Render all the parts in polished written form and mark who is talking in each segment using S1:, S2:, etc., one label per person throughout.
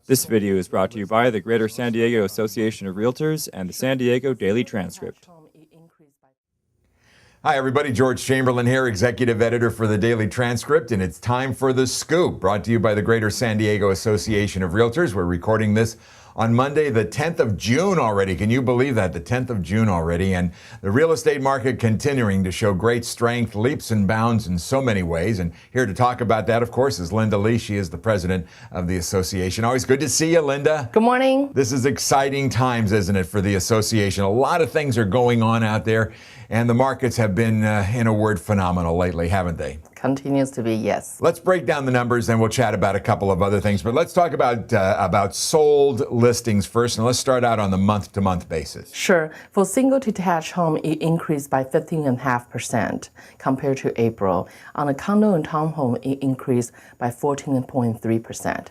S1: This video is brought to you by the Greater San Diego Association of Realtors and the San Diego Daily Transcript.
S2: Hi, everybody. George Chamberlain here, Executive Editor for the Daily Transcript, and it's time for The Scoop, brought to you by the Greater San Diego Association of Realtors. We're recording this on Monday, the 10th of June already. Can you believe that? The 10th of June already. And the real estate market continuing to show great strength, leaps and bounds in so many ways. And here to talk about that, of course, is Linda Lee. She is the president of the association. Always good to see you, Linda.
S3: Good morning.
S2: This is exciting times, isn't it, for the association? A lot of things are going on out there, and the markets have been, in a word, phenomenal lately, haven't they?
S3: Continues to be, yes.
S2: Let's break down the numbers, and we'll chat about a couple of other things. But let's talk about sold listings first, and let's start out on the month-to-month basis.
S3: Sure. For single detached home, it increased by 15.5% compared to April. On a condo and townhome, it increased by 14.3%.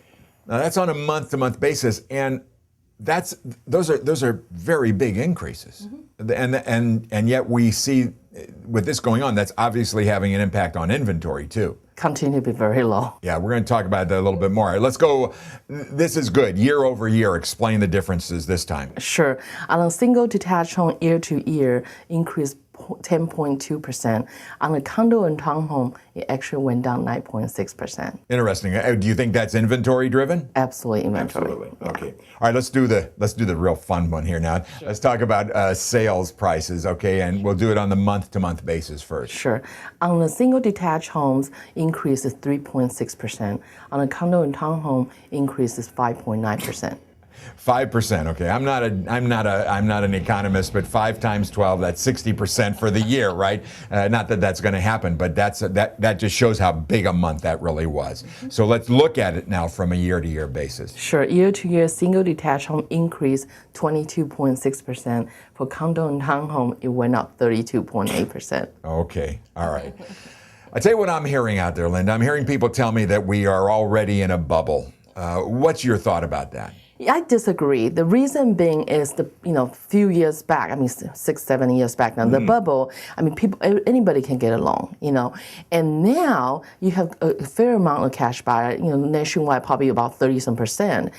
S2: Now that's on a month-to-month basis, and those are very big increases. Mm-hmm. And yet we see with this going on, that's obviously having an impact on inventory too.
S3: Continue to be very low.
S2: Yeah, we're going to talk about that a little bit more. All right, let's go. This is good. Year over year, explain the differences this time.
S3: Sure. On a single detached home, year to year increased 10.2%. On a condo and townhome, it actually went down 9.6%.
S2: Interesting. Do you think that's inventory driven?
S3: Absolutely inventory.
S2: Absolutely. Yeah. Okay. All right. Let's do the real fun one here now. Sure. Let's talk about sales prices. Okay, and we'll do it on the month-to-month basis first.
S3: Sure. On the single detached homes, increase is 3.6%. On a condo and townhome, increase is 5.9%.
S2: 5%. Okay, I'm not an economist, but 5 times 12, that's 60% for the year, right? Not that that's going to happen, but that just shows how big a month that really was. Mm-hmm. So let's look at it now from a year-to-year basis.
S3: Sure, year-to-year single detached home increased 22.6%. For condo and townhome, it went up 32.8%.
S2: Okay, all right. I tell you what I'm hearing out there, Linda. I'm hearing people tell me that we are already in a bubble. What's your thought about that?
S3: I disagree. The reason being is few years back, 6-7 years back now, the bubble, anybody can get a loan, and now you have a fair amount of cash buyer, nationwide, probably about 30%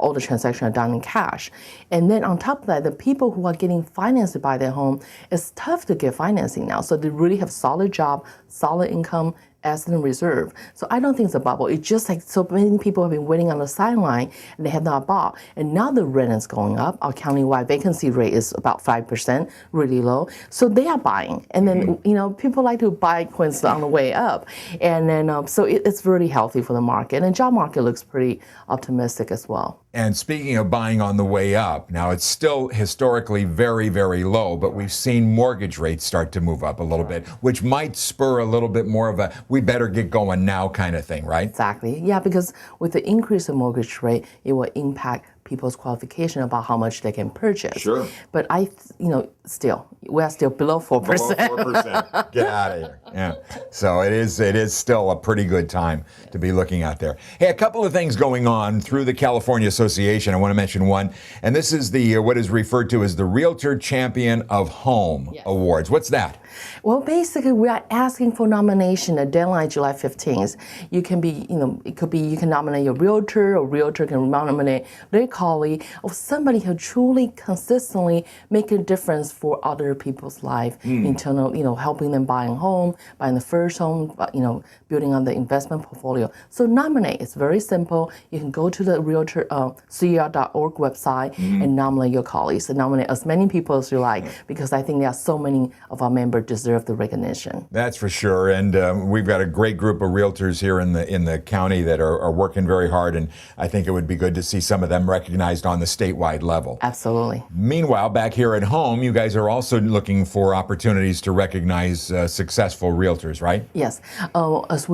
S3: all the transactions are done in cash. And then on top of that, the people who are getting financed to buy their home, it's tough to get financing now. So they really have solid job, solid income, asset and reserve. So I don't think it's a bubble. It's just like so many people have been waiting on the sideline and they have not bought. And now the rent is going up. Our countywide vacancy rate is about 5%, really low. So they are buying. And then, people like to buy when it's on the way up. And then, so it's really healthy for the market. And job market looks pretty optimistic as well.
S2: And speaking of buying on the way up, now it's still historically very, very low, but we've seen mortgage rates start to move up a little bit, which might spur a little bit more of a we better get going now kind of thing, right?
S3: Exactly. Yeah, because with the increase in mortgage rate, it will impact people's qualification about how much they can purchase.
S2: Sure.
S3: But we are still below 4%.
S2: Below 4%. Get out of here. Yeah. So it is still a pretty good time to be looking out there. Hey, a couple of things going on through the California Association. I want to mention one, and this is the what is referred to as the Realtor Champion of Home Awards. What's that?
S3: Well, basically, we are asking for nomination. The deadline July 15th. You can be, you can nominate your realtor, or realtor can nominate their colleague, or somebody who truly consistently make a difference for other people's life, internal, helping them buying home, buying the first home, building on the investment portfolio. So nominate. It's very simple. You can go to the realtor CR.org website and nominate your colleagues, and nominate as many people as you like, because I think there are so many of our members deserve the recognition.
S2: That's for sure, and we've got a great group of realtors here in the county that are working very hard, and I think it would be good to see some of them recognized on the statewide level.
S3: Absolutely.
S2: Meanwhile, back here at home, you guys are also looking for opportunities to recognize successful realtors, right?
S3: Yes. As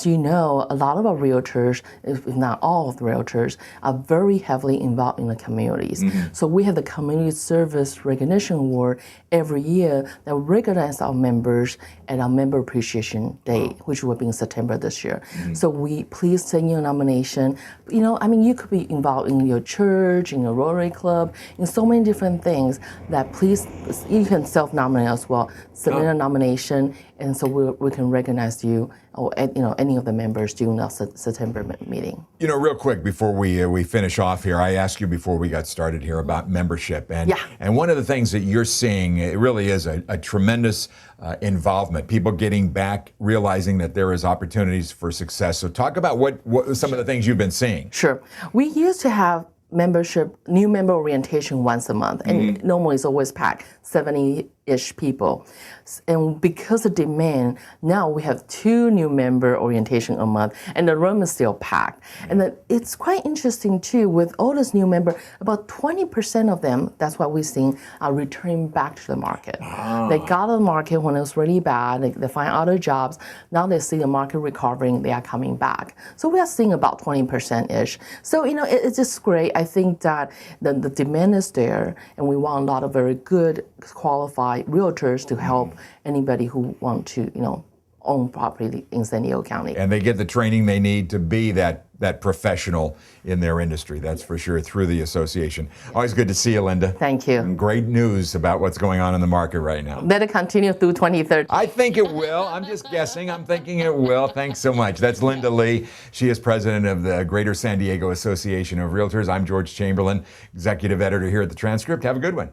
S3: you know, a lot of our realtors, if not all of the realtors, are very heavily involved in the communities. So we have the Community Service Recognition Award every year that recognize our members at our Member Appreciation Day, which will be in September this year. So please send your nomination. You could be involved in your church, in your Rotary Club, in so many different things that please, you can self-nominate as well. Submit a nomination, and so we can recognize you or any of the members during our September meeting.
S2: You know, real quick before we finish off here, I asked you before we got started here about membership, and one of the things that you're seeing, it really is a tremendous involvement. People getting back, realizing that there is opportunities for success. So talk about what some of the things you've been seeing.
S3: Sure, we used to have new member orientation once a month, and normally it's always packed, 70-ish people. And because of demand, now we have 2 new member orientation a month, and the room is still packed. And then it's quite interesting too, with all those new members, about 20% of them, that's what we've seen, are returning back to the market. They got out of the market when it was really bad, they find other jobs, now they see the market recovering, they are coming back. So we are seeing about 20%-ish. So, it's just great. I think that the demand is there, and we want a lot of very good, qualified realtors to help anybody who want to, own property in San Diego County.
S2: And they get the training they need to be that professional in their industry, that's for sure, through the association. Always good to see you, Linda.
S3: Thank you.
S2: And great news about what's going on in the market right now.
S3: Let it continue through 2013.
S2: I think it will. I'm just guessing. I'm thinking it will. Thanks so much. That's Linda Lee. She is president of the Greater San Diego Association of Realtors. I'm George Chamberlain, executive editor here at the Transcript. Have a good one.